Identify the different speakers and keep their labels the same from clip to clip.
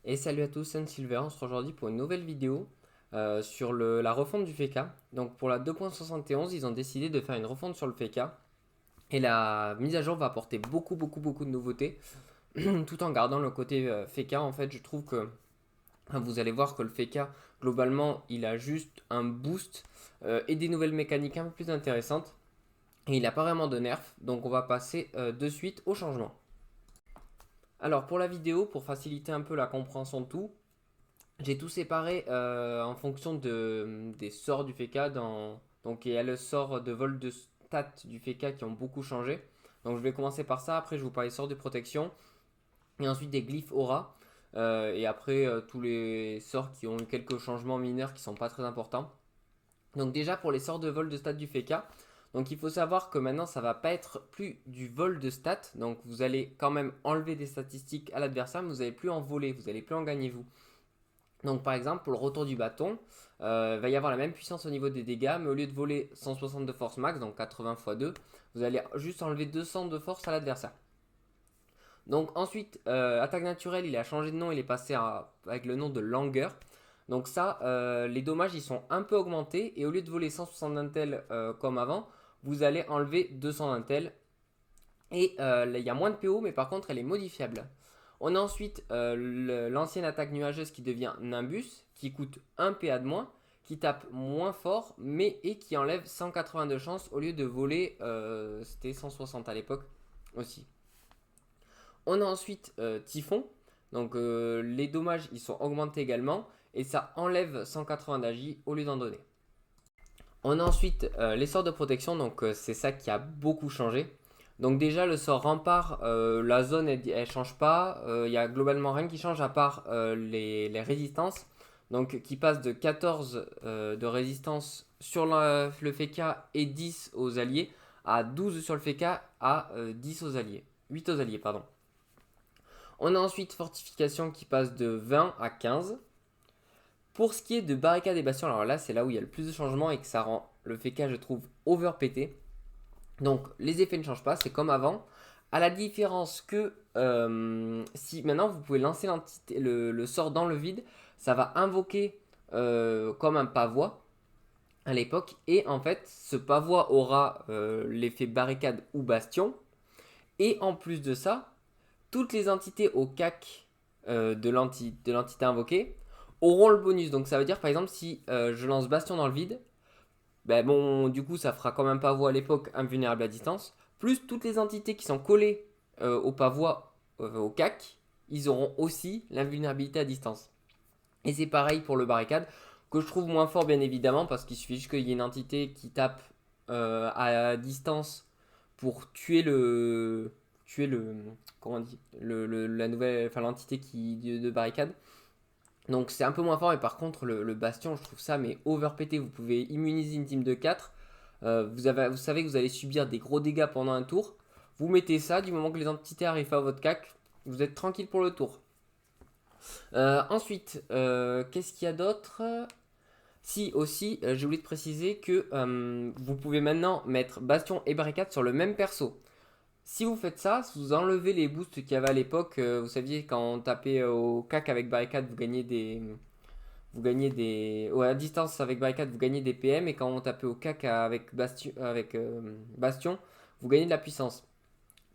Speaker 1: Et salut à tous, c'est Silver. On se retrouve aujourd'hui pour une nouvelle vidéo sur la refonte du FK. Donc pour la 2.71, ils ont décidé de faire une refonte sur le FK. Et la mise à jour va apporter beaucoup de nouveautés, tout en gardant le côté FK. En fait, je trouve que vous allez voir que le FK, globalement, il a juste un boost et des nouvelles mécaniques un peu plus intéressantes. Et il n'a pas vraiment de nerf. Donc on va passer de suite au changement. Alors pour la vidéo, pour faciliter un peu la compréhension de tout, j'ai tout séparé en fonction des sorts du FK. Donc il y a le sort de vol de stats du FK qui ont beaucoup changé. Donc je vais commencer par ça. Après je vous parle des sorts de protection. Et ensuite des glyphes aura. Et après tous les sorts qui ont eu quelques changements mineurs qui sont pas très importants. Donc déjà pour les sorts de vol de stats du FK. Donc il faut savoir que maintenant ça va pas être plus du vol de stats. Donc vous allez quand même enlever des statistiques à l'adversaire. Mais vous n'allez plus en voler. Vous n'allez plus en gagner vous. Donc par exemple, pour le retour du bâton, il va y avoir la même puissance au niveau des dégâts, mais au lieu de voler 160 de force max, donc 80 x 2, vous allez juste enlever 200 de force à l'adversaire. Donc ensuite, attaque naturelle, il a changé de nom, il est passé avec le nom de Langueur. Donc ça, les dommages, ils sont un peu augmentés, et au lieu de voler 160 d'intel comme avant, vous allez enlever 200 d'intel. Et il y a moins de PO, mais par contre, elle est modifiable. On a ensuite l'ancienne attaque nuageuse qui devient Nimbus, qui coûte 1 PA de moins, qui tape moins fort, mais et qui enlève 180 de chance au lieu de voler, c'était 160 à l'époque aussi. On a ensuite Typhon, donc les dommages ils sont augmentés également, et ça enlève 180 d'agi au lieu d'en donner. On a ensuite les sorts de protection, donc c'est ça qui a beaucoup changé. Donc déjà le sort rempart, la zone elle change pas, il y a globalement rien qui change à part les résistances, donc qui passent de 14 de résistance sur le FK et 10 aux alliés, à 12 sur le FK à 10 aux alliés, 8 aux alliés pardon. On a ensuite fortification qui passe de 20 à 15. Pour ce qui est de barricade et bastion, alors là c'est là où il y a le plus de changements et que ça rend le FK je trouve overpété. Donc les effets ne changent pas, c'est comme avant. À la différence que si maintenant vous pouvez lancer le sort dans le vide, ça va invoquer comme un pavois à l'époque. Et en fait, ce pavois aura l'effet barricade ou bastion. Et en plus de ça, toutes les entités au CAC de l'entité invoquée auront le bonus. Donc ça veut dire par exemple si je lance bastion dans le vide, ben bon, du coup, ça fera quand même pavois à l'époque invulnérable à distance. Plus toutes les entités qui sont collées au pavois, au CAC, ils auront aussi l'invulnérabilité à distance. Et c'est pareil pour le barricade, que je trouve moins fort bien évidemment, parce qu'il suffit juste qu'il y ait une entité qui tape à distance pour tuer le, comment on dit, la nouvelle, enfin l'entité de barricade. Donc c'est un peu moins fort, mais par contre le bastion, je trouve ça mais overpété. Vous pouvez immuniser une team de 4. Vous savez que vous allez subir des gros dégâts pendant un tour. Vous mettez ça, du moment que les entités arrivent à votre CAC, vous êtes tranquille pour le tour. Ensuite, qu'est-ce qu'il y a d'autre? Si aussi, j'ai oublié de préciser que vous pouvez maintenant mettre bastion et barricade sur le même perso. Si vous faites ça, si vous enlevez les boosts qu'il y avait à l'époque, vous saviez quand on tapait au CAC avec barricade, à distance avec barricade, vous gagnez des PM, et quand on tapait au CAC avec Bastion, vous gagnez de la puissance.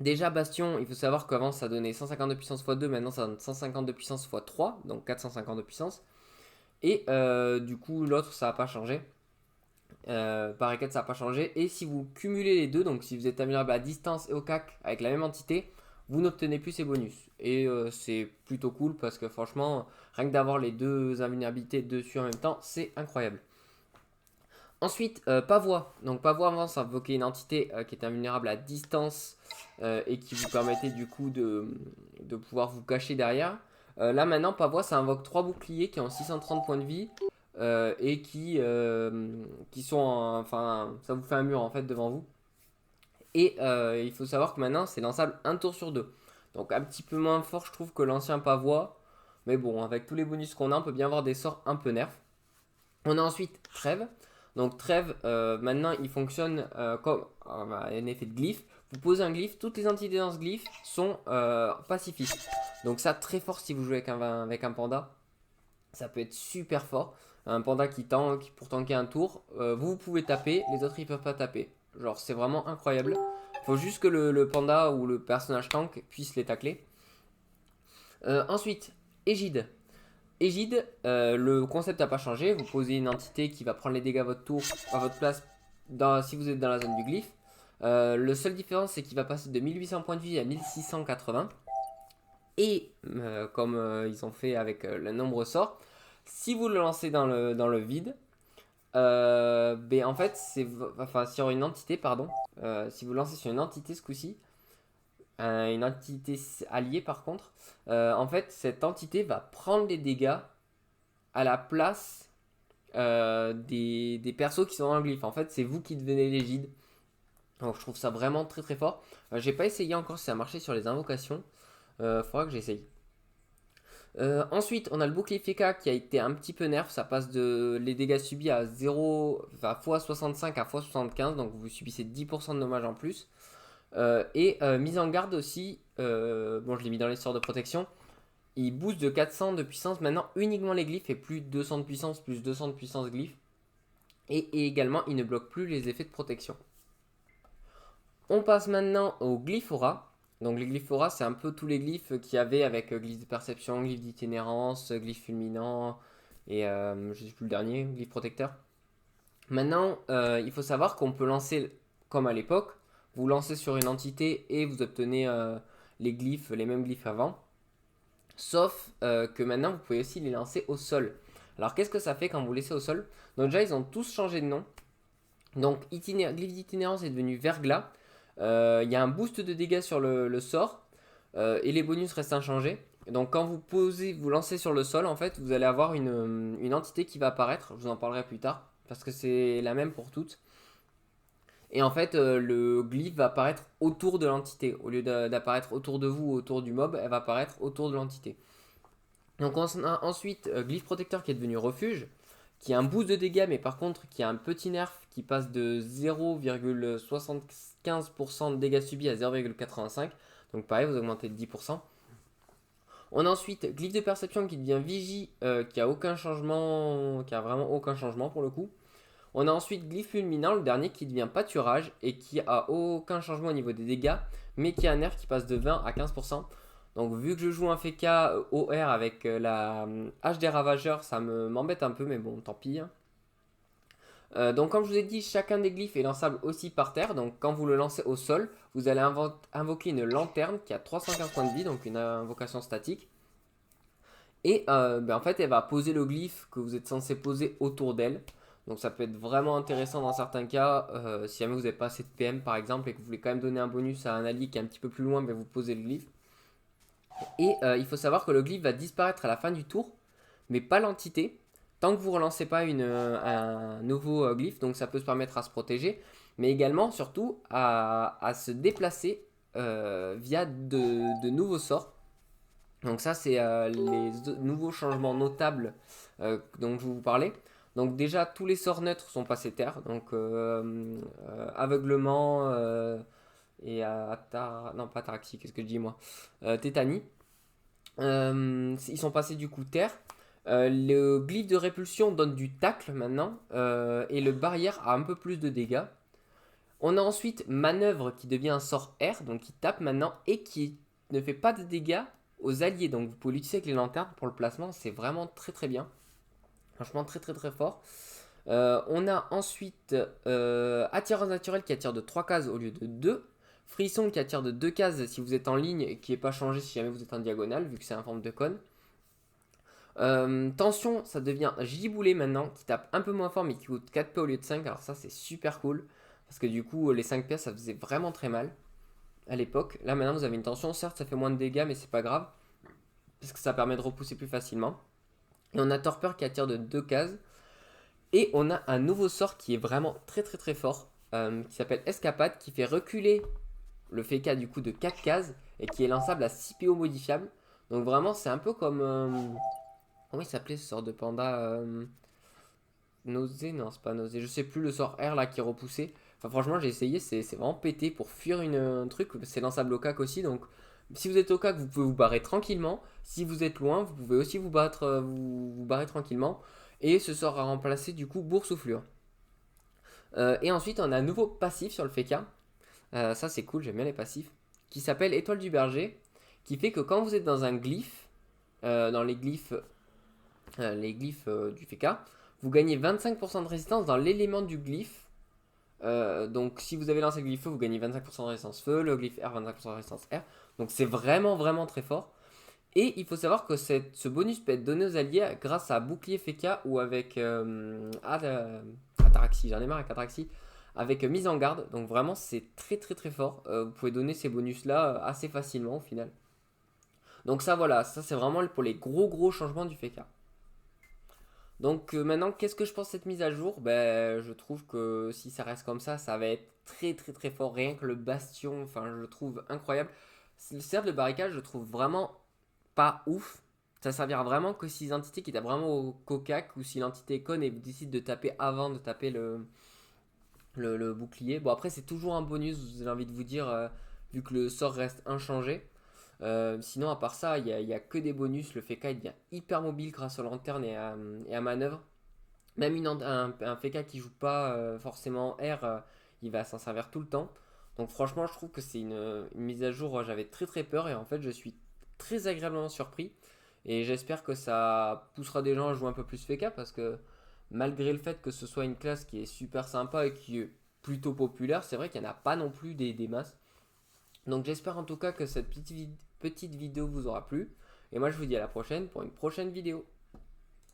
Speaker 1: Déjà, Bastion, il faut savoir qu'avant ça donnait 150 de puissance x 2, maintenant ça donne 150 de puissance x 3, donc 450 de puissance. Et du coup, l'autre ça n'a pas changé. Barricade ça n'a pas changé. Et si vous cumulez les deux, donc si vous êtes améliorable à distance et au CAC avec la même entité, vous n'obtenez plus ces bonus. Et c'est plutôt cool parce que franchement, rien que d'avoir les deux invulnérabilités dessus en même temps, c'est incroyable. Ensuite, Pavois. Donc Pavois avant ça invoquait une entité qui était invulnérable à distance et qui vous permettait du coup de pouvoir vous cacher derrière. Là maintenant, Pavois ça invoque 3 boucliers qui ont 630 points de vie et qui sont enfin ça vous fait un mur en fait devant vous. Et il faut savoir que maintenant c'est lançable un tour sur deux. Donc un petit peu moins fort je trouve que l'ancien Pavois. Mais bon, avec tous les bonus qu'on a, on peut bien avoir des sorts un peu nerfs. On a ensuite Trêve. Donc Trêve, maintenant il fonctionne comme un effet de glyphe. Vous posez un glyphe, toutes les entités dans ce glyphe sont pacifistes. Donc ça, très fort si vous jouez avec un panda. Ça peut être super fort. Un panda qui tank pour tanker un tour, vous pouvez taper, les autres ils peuvent pas taper. Genre c'est vraiment incroyable. Faut juste que le panda ou le personnage tank puisse les tacler. Ensuite, Égide. Égide, le concept n'a pas changé. Vous posez une entité qui va prendre les dégâts à votre tour, à votre place, si vous êtes dans la zone du glyphe. Le seul différence, c'est qu'il va passer de 1800 points de vie à 1680. Et comme ils ont fait avec le nombre sort, si vous le lancez dans le vide, ben en fait, enfin, sur une entité, pardon, si vous le lancez sur une entité ce coup-ci, une entité alliée par contre, en fait, cette entité va prendre les dégâts à la place des persos qui sont dans le glyphe. En fait, c'est vous qui devenez l'égide. Donc, je trouve ça vraiment très très fort. J'ai pas essayé encore si ça marchait sur les invocations. Faudra que j'essaye. Ensuite, on a le bouclier FK qui a été un petit peu nerf. Ça passe de les dégâts subis à 0, enfin, x65 à x75. Donc vous subissez 10% de dommages en plus. Et mise en garde aussi. Bon, je l'ai mis dans les sorts de protection. Il booste de 400 de puissance maintenant uniquement les glyphes et plus 200 de puissance, plus 200 de puissance glyphes. Et également, il ne bloque plus les effets de protection. On passe maintenant au glyphora. Donc les glyphoras, c'est un peu tous les glyphes qu'il y avait avec glyphe de perception, glyphe d'itinérance, glyphe fulminant et je ne sais plus le dernier, glyphe protecteur. Maintenant, il faut savoir qu'on peut lancer comme à l'époque. Vous lancez sur une entité et vous obtenez les glyphes, les mêmes glyphes avant. Sauf que maintenant, vous pouvez aussi les lancer au sol. Alors qu'est-ce que ça fait quand vous laissez au sol? Donc déjà, ils ont tous changé de nom. Donc glyphe d'itinérance est devenu verglas. Il y a un boost de dégâts sur le sort et les bonus restent inchangés. Donc quand vous lancez sur le sol, en fait, vous allez avoir une entité qui va apparaître. Je vous en parlerai plus tard parce que c'est la même pour toutes. Et en fait, le glyphe va apparaître autour de l'entité. Au lieu d'apparaître autour de vous ou autour du mob, elle va apparaître autour de l'entité. Donc on a ensuite glyphe protecteur qui est devenu refuge, qui a un boost de dégâts, mais par contre qui a un petit nerf qui passe de 0,75% de dégâts subis à 0,85. Donc pareil, vous augmentez de 10%. On a ensuite glyphe de perception qui devient vigie, qui a aucun changement, qui a vraiment aucun changement pour le coup. On a ensuite glyphe fulminant, le dernier qui devient pâturage et qui a aucun changement au niveau des dégâts, mais qui a un nerf qui passe de 20 à 15%. Donc vu que je joue un FK OR avec la hache des ravageurs, ça m'embête un peu, mais bon, tant pis. Donc comme je vous ai dit, chacun des glyphes est lançable aussi par terre. Donc quand vous le lancez au sol, vous allez invoquer une lanterne qui a 315 points de vie, donc une invocation statique. Et en fait, elle va poser le glyphe que vous êtes censé poser autour d'elle. Donc ça peut être vraiment intéressant dans certains cas, si jamais vous n'avez pas assez de PM par exemple et que vous voulez quand même donner un bonus à un allié qui est un petit peu plus loin, vous posez le glyphe. Et il faut savoir que le glyphe va disparaître à la fin du tour, mais pas l'entité, tant que vous ne relancez pas un nouveau glyphe, donc ça peut se permettre à se protéger, mais également surtout à se déplacer via de nouveaux sorts. Donc ça c'est les nouveaux changements notables dont je vous parlais. Donc déjà tous les sorts neutres sont passés terre, donc aveuglement et non pas ataraxie, qu'est-ce que je dis moi, tétanie. Ils sont passés du coup terre. Le glyphe de répulsion donne du tacle maintenant et le barrière a un peu plus de dégâts. On a ensuite manœuvre qui devient un sort R, donc qui tape maintenant et qui ne fait pas de dégâts aux alliés. Donc vous pouvez l'utiliser avec les lanternes pour le placement, c'est vraiment très très bien. Franchement très très très fort. On a ensuite attirance naturelle qui attire de 3 cases au lieu de 2. Frisson qui attire de 2 cases si vous êtes en ligne et qui n'est pas changé si jamais vous êtes en diagonale vu que c'est un forme de cône. Tension, ça devient giboulet maintenant qui tape un peu moins fort mais qui coûte 4p au lieu de 5. Alors ça c'est super cool parce que du coup les 5p ça faisait vraiment très mal à l'époque. Là maintenant vous avez une tension, certes ça fait moins de dégâts mais c'est pas grave parce que ça permet de repousser plus facilement. Et on a torpeur qui attire de 2 cases. Et on a un nouveau sort qui est vraiment très très très fort qui s'appelle Escapade qui fait reculer le FK du coup de 4 cases et qui est lançable à 6 PO modifiables. Donc vraiment c'est un peu comme... comment il s'appelait ce sort de panda Nausée? Non c'est pas nausée. Je sais plus le sort R là qui est repoussé. Enfin, franchement, j'ai essayé, c'est vraiment pété pour fuir un truc. C'est lançable au cac aussi, donc si vous êtes au cac, vous pouvez vous barrer tranquillement. Si vous êtes loin, vous pouvez aussi vous battre, vous barrer tranquillement. Et ce sera remplacé du coup boursouflure. Et ensuite, on a un nouveau passif sur le FK. Ça, c'est cool, j'aime bien les passifs. Qui s'appelle Étoile du Berger. Qui fait que quand vous êtes dans un glyphe, dans les glyphes du FK, vous gagnez 25% de résistance dans l'élément du glyphe. Donc si vous avez lancé le glyphe feu, vous gagnez 25% de résistance feu, le glyphe R 25% de résistance R. Donc c'est vraiment vraiment très fort. Et il faut savoir que ce bonus peut être donné aux alliés grâce à bouclier FK ou avec Ataraxie, j'en ai marre avec Ataraxie, avec mise en garde. Donc vraiment c'est très très très fort. Vous pouvez donner ces bonus là assez facilement au final. Donc ça voilà, ça c'est vraiment pour les gros changements du FK. Donc maintenant, qu'est-ce que je pense de cette mise à jour? Ben, je trouve que si ça reste comme ça va être très très très fort. Rien que le bastion, enfin, je le trouve incroyable. Le cercle de barricade, je le trouve vraiment pas ouf. Ça servira vraiment que si l'entité qui tape vraiment au cocac ou si l'entité est conne et vous décide de taper avant de taper le bouclier. Bon, après, c'est toujours un bonus, j'ai envie de vous dire, vu que le sort reste inchangé. Sinon, à part ça, il y a que des bonus. Le FK il devient hyper mobile grâce aux lanternes et à manœuvre. Même un FK qui joue pas forcément R, il va s'en servir tout le temps. Donc franchement, je trouve que c'est une mise à jour. J'avais très très peur et en fait, je suis très agréablement surpris. Et j'espère que ça poussera des gens à jouer un peu plus FK parce que malgré le fait que ce soit une classe qui est super sympa et qui est plutôt populaire, c'est vrai qu'il n'y en a pas non plus des masses. Donc j'espère en tout cas que cette petite vidéo vous aura plu. Et moi je vous dis à la prochaine pour une prochaine vidéo.